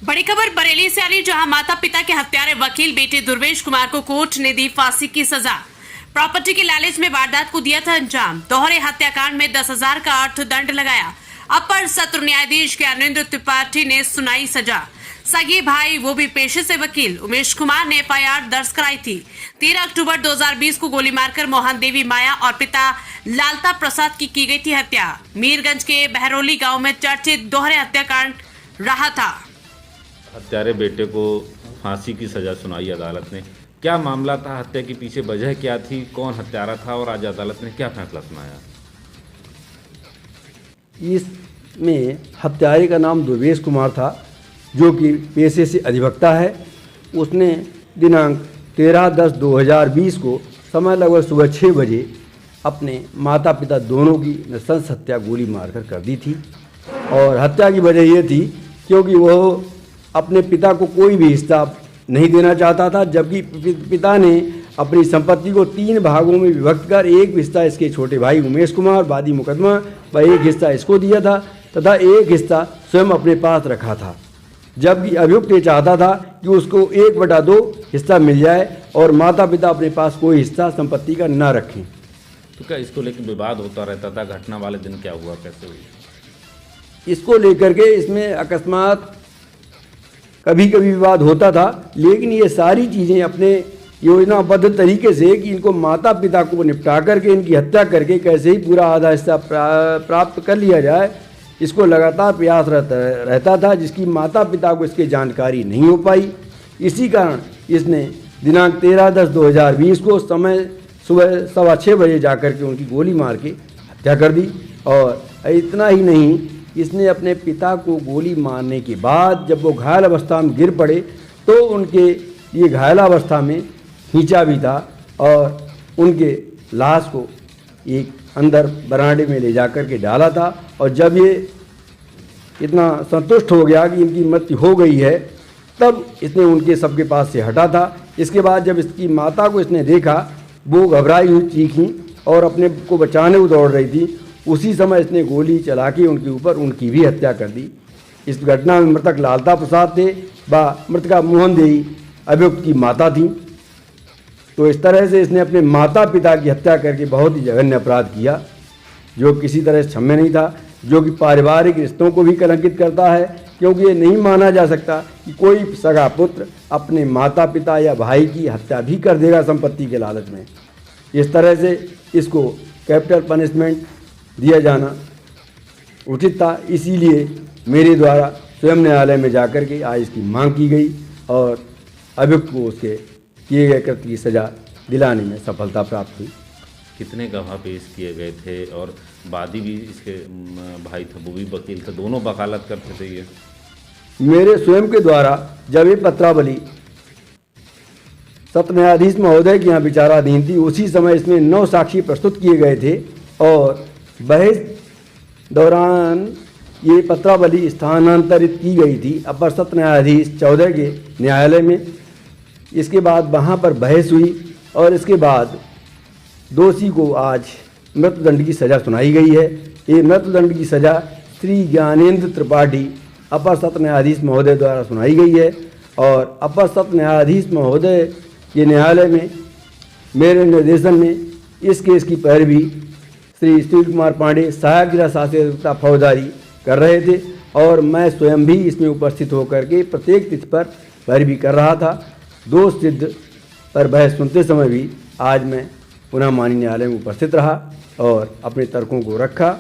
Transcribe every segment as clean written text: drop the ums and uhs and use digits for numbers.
बड़ी खबर बरेली से आ रही, जहां माता पिता के हत्यारे वकील बेटे दुर्वेश कुमार को कोर्ट ने दी फांसी की सजा। प्रॉपर्टी के लालच में वारदात को दिया था अंजाम। दोहरे हत्याकांड में 10,000 का अर्थदंड लगाया। अपर सत्र न्यायाधीश ज्ञानेंद्र त्रिपाठी ने सुनाई सजा। सगे भाई, वो भी पेशे से वकील, उमेश कुमार ने एफआईआर दर्ज कराई थी। 13 अक्टूबर 2020 को गोली मारकर मोहन देवी माया और पिता लालता प्रसाद की गई थी हत्या। मीरगंज के बहरौली गांव में चर्चित दोहरे हत्याकांड रहा था। हत्यारे बेटे को फांसी की सजा सुनाई अदालत ने। क्या मामला था? हत्या के पीछे वजह क्या थी? कौन हत्यारा था? और आज अदालत ने क्या फैसला सुनाया? इसमें हत्यारे का नाम दुर्वेश कुमार था, जो कि पेशे से अधिवक्ता है। उसने दिनांक 13/10/2020 को समय लगभग सुबह 6 बजे अपने माता पिता दोनों की नृशंस हत्या गोली मारकर कर दी थी। और हत्या की वजह ये थी क्योंकि वह अपने पिता को कोई भी हिस्सा नहीं देना चाहता था, जबकि पिता ने अपनी संपत्ति को 3 भागों में विभक्त कर एक हिस्सा इसके छोटे भाई उमेश कुमार वादी मुकदमा व एक हिस्सा इसको दिया था तथा एक हिस्सा स्वयं अपने पास रखा था। जबकि अभियुक्त ये चाहता था कि उसको 1/2 हिस्सा मिल जाए और माता पिता अपने पास कोई हिस्सा संपत्ति का न रखें। तो क्या इसको लेकर विवाद होता रहता था? घटना वाले दिन क्या हुआ, कैसे हुई? इसको लेकर के इसमें अकस्मात कभी कभी विवाद होता था, लेकिन ये सारी चीज़ें अपने योजनाबद्ध तरीके से कि इनको माता पिता को निपटा करके इनकी हत्या करके कैसे ही पूरा आधा हिस्सा प्राप्त कर लिया जाए, इसको लगातार प्रयास रहता था, जिसकी माता पिता को इसकी जानकारी नहीं हो पाई। इसी कारण इसने दिनांक 13/10/2020 को समय सुबह 6:15 बजे जाकर के उनकी गोली मार के हत्या कर दी। और इतना ही नहीं, इसने अपने पिता को गोली मारने के बाद जब वो घायल अवस्था में गिर पड़े तो उनके ये घायल अवस्था में खींचा भी था और उनके लाश को एक अंदर बरामदे में ले जाकर के डाला था। और जब ये इतना संतुष्ट हो गया कि इनकी मृत्यु हो गई है, तब इसने उनके सबके पास से हटा था। इसके बाद जब इसकी माता को इसने देखा, वो घबराई हुई चीखी और अपने को बचाने को दौड़ रही थी। उसी समय इसने गोली चला के उनके ऊपर उनकी भी हत्या कर दी। इस घटना में मृतक लालता प्रसाद थे व मृतका मोहन देवी अभियुक्त की माता थी। तो इस तरह से इसने अपने माता पिता की हत्या करके बहुत ही जघन्य अपराध किया, जो किसी तरह से क्षम्य नहीं था, जो कि पारिवारिक रिश्तों को भी कलंकित करता है। क्योंकि ये नहीं माना जा सकता कि कोई सगा पुत्र अपने माता पिता या भाई की हत्या भी कर देगा संपत्ति के लालच में। इस तरह से इसको कैपिटल पनिशमेंट दिया जाना उचित था। इसीलिए मेरे द्वारा स्वयं न्यायालय में जाकर के आज इसकी मांग की गई और अभियुक्त को उसके किए गए कृत्य की सजा दिलाने में सफलता प्राप्त हुई। कितने गवाह पेश किए गए थे? और वादी भी इसके भाई थे, वो भी वकील थे, दोनों वकालत करते थे। ये मेरे स्वयं के द्वारा जब ये पत्रावली सत्र न्यायाधीश महोदय के यहाँ विचाराधीन थी, उसी समय इसमें 9 साक्षी प्रस्तुत किए गए थे और बहस दौरान ये पत्रावली स्थानांतरित की गई थी अपर सत्र न्यायाधीश 14 के न्यायालय में। इसके बाद वहाँ पर बहस हुई और इसके बाद दोषी को आज मृत्युदंड की सज़ा सुनाई गई है। ये मृत्युदंड की सज़ा श्री ज्ञानेंद्र त्रिपाठी अपर सत्र न्यायाधीश महोदय द्वारा सुनाई गई है। और अपर सत्र न्यायाधीश महोदय के न्यायालय में मेरे निर्देशन में इस केस की पैरवी श्री सुशील कुमार पांडे सहायक जिला शासकीय अधिवक्ता फौजदारी कर रहे थे और मैं स्वयं भी इसमें उपस्थित होकर के प्रत्येक तिथि पर पैरवी कर रहा था। दोष सिद्ध पर बहस सुनते समय भी आज मैं पुनः माननीय न्यायालय में उपस्थित रहा और अपने तर्कों को रखा।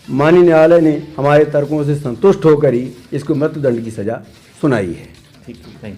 माननीय न्यायालय ने हमारे तर्कों से संतुष्ट होकर ही इसको मृत्युदंड की सज़ा सुनाई है। ठीक है, थैंक यू।